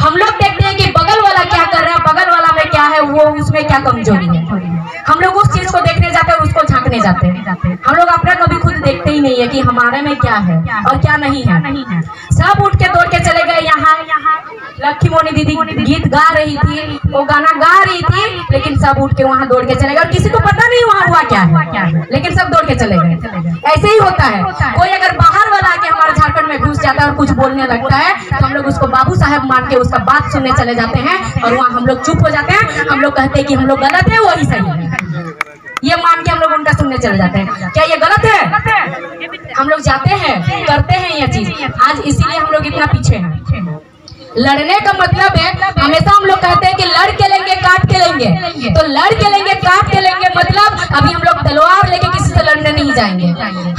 हम लोग देखते हैं कि बगल वाला क्या कर रहा है, बगल वाला में क्या है, वो उसमें क्या कमजोरी है, हम लोग उस चीज को देखने जाते हैं और उसको झांकने जाते हैं। हम लोग अपना कभी खुद देखते ही नहीं है कि हमारे में क्या है और क्या नहीं है। सब उठ के दौड़ के चले गए। यहाँ लक्ष्मी मोनी दीदी गीत गा रही थी, वो गाना गा रही थी, लेकिन सब उठ के वहाँ दौड़ के चले गए और किसी को पता नहीं वहाँ हुआ क्या है, लेकिन सब दौड़ के चले गए। ऐसे ही होता है, कोई अगर बाहर वाला आके हमारे झारखंड में घुस जाता है और कुछ बोलने लगता है तो हम लोग उसको बाबू साहब मान के उसका बात सुनने चले जाते हैं और वहाँ हम लोग चुप हो जाते हैं। हम लोग कहते हैं कि हम लोग गलत है, वही सही है, ये मान के हम लोग उनका सुनने चले जाते हैं। क्या ये गलत है? हम लोग जाते हैं, करते हैं ये चीज। आज इसीलिए हम लोग इतना पीछे हैं। लड़ने का मतलब है, हमेशा हम लोग कहते हैं कि लड़ के लेंगे काट के लेंगे, तो लड़ के लेंगे काट के लेंगे मतलब अभी हम लोग तलवार लेके किसी से लड़ने नहीं जाएंगे।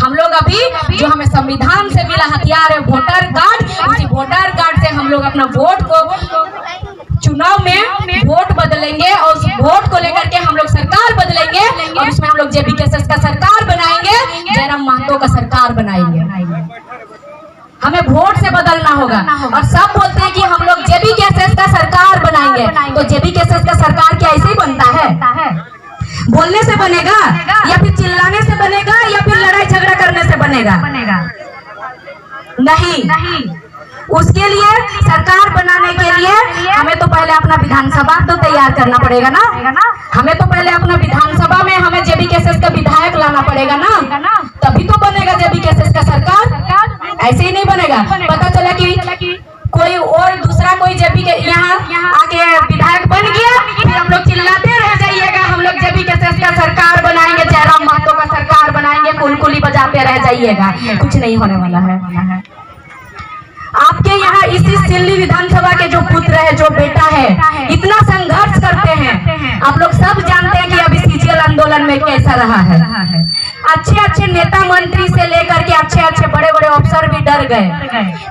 हम लोग अभी जो हमें संविधान से मिला हथियार है वोटर कार्ड, उसी वोटर कार्ड से हम लोग अपना वोट को चुनाव में वोट बदलेंगे और उस वोट को लेकर के हम लोग सरकार बदलेंगे और उसमें हम लोग जेबीकेएसएस का सरकार बनाएंगे, जयराम महतो का सरकार बनाएंगे। हमें वोट से बदलना होगा। और सब बोलते हैं कि हम लोग जेबीकेएसएस का सरकार बनाएंगे, तो जेबीकेएसएस का सरकार क्या ऐसे ही बनता है? बोलने से बनेगा या फिर चिल्लाने से बनेगा या फिर लड़ाई झगड़ा करने से बनेगा? नहीं। उसके लिए सरकार बनाने के लिए हमें तो पहले अपना विधानसभा तो तैयार करना पड़ेगा ना। हमें तो पहले अपना विधानसभा में हमें जेबीकेएसएस का विधायक लाना पड़ेगा ना, तभी तो बनेगा जेबीकेएसएस का सरकार। ऐसे ही नहीं बनेगा। पता चला कि कोई और दूसरा कोई जेबी के यहाँ आके विधायक बन गया, फिर हम लोग चिल्लाते रह जाइएगा हम लोग जेबीकेएसएस का सरकार बनाएंगे, जयराम महतो का सरकार बनाएंगे, कुलकुली बजाते रह जाइएगा, कुछ नहीं होने वाला है। आपके यहाँ इसी सिल्ली विधानसभा के जो पुत्र है, जो बेटा है, इतना संघर्ष करते हैं। आप लोग सब जानते हैं कि अभी सीजीएल आंदोलन में कैसा रहा है। अच्छे नेता मंत्री से लेकर के अच्छे बड़े अफसर भी डर गए,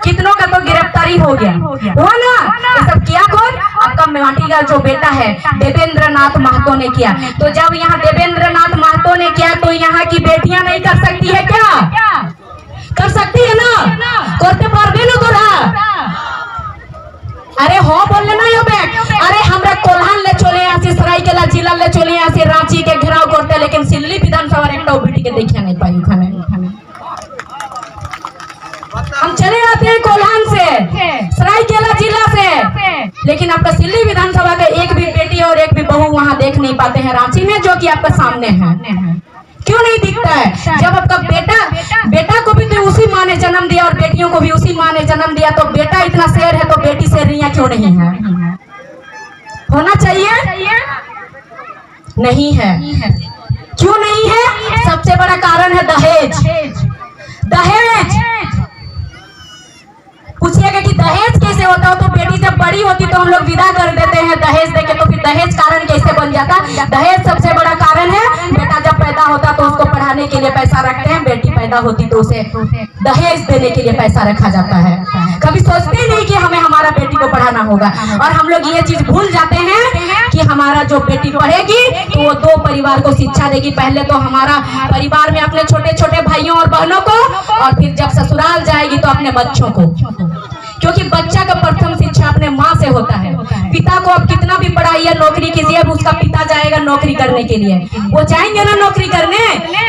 कितनों का तो गिरफ्तारी हो गया हुआ ना। ये सब किया कौन? आपका मेवाटी का जो बेटा है देवेंद्र नाथ महतो ने किया। तो जब यहाँ देवेंद्र नाथ महतो ने किया तो यहाँ की बेटियां नहीं कर सकती है क्या? कर सकती है ना, करते पारबे ना तोरा। अरे हो बोलने ना यो बैठ। अरे हमरा कोल्हान ले चले आसी, सरायकेला जिला ले चले आसी, रांची के घेराव करते, लेकिन सिल्ली विधानसभा एक बेटी के देखिए नहीं पाई खाने। हम चले आते हैं कोल्हान से, सरायकेला जिला से, लेकिन आपका सिल्ली विधानसभा का एक भी बेटी और एक भी बहू वहाँ देख नहीं पाते हैं रांची में, जो कि आपका सामने है। क्यों नहीं दिखता है? जब आपका बेटा को भी तो उसी माँ ने जन्म दिया और बेटियों को भी उसी माँ ने जन्म दिया, तो बेटा इतना शेर है तो बेटी शेरनिया क्यों नहीं है? होना चाहिए? नहीं है। क्यों नहीं है? सबसे बड़ा कारण है दहेज। पूछिएगा कि दहेज कैसे होता हो, तो बेटी जब बड़ी होती तो हम लोग विदा कर देते हैं दहेज देके, तो फिर दहेज कारण कैसे बन जाता? दहेज सबसे बड़ा कारण है। बेटा जब पैदा होता तो उसको पढ़ाने के लिए पैसा रखते हैं, बेटी पैदा होती तो उसे दहेज देने के लिए पैसा रखा जाता है। कभी सोचते नहीं कि हमें हमारा बेटी को पढ़ाना होगा, और हम लोग ये चीज भूल जाते हैं कि हमारा जो बेटी पढ़ेगी तो वो 2 परिवार को शिक्षा देगी। पहले तो हमारा परिवार में अपने छोटे भाइयों और बहनों को, और फिर जब ससुराल जाएगी तो अपने बच्चों को, क्योंकि बच्चा का प्रथम शिक्षा अपने माँ से होता है। पिता को आप कितना भी पढ़ाइए, नौकरी कीजिए, उसका पिता जाएगा नौकरी करने के लिए, वो जाएंगे ना नौकरी करने,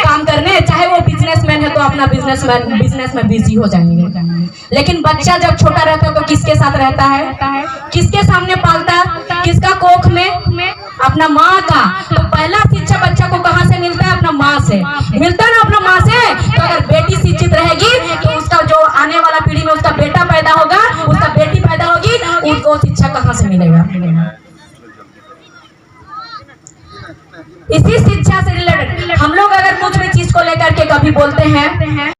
काम करने, चाहे वो बिजनेसमैन है तो अपना बिजनेस में बिजी हो जाएंगे। लेकिन बच्चा जब छोटा रहता है तो किसके साथ रहता है? किसके सामने पालता है? किसका कोख में? अपना माँ का। तो पहला शिक्षा बच्चा को कहाँ से मिलता है? अपना माँ से मिलता है ना, अपना माँ से। तो अगर बेटी शिक्षित रहेगी तो उसका जो आने वाला पीढ़ी में उसका बेटा पैदा होगा, उसका बेटी पैदा होगी, उनको शिक्षा कहाँ से मिलेगा? इसी शिक्षा से रिलेटेड हम लोग अगर कुछ भी चीज को लेकर के कभी बोलते हैं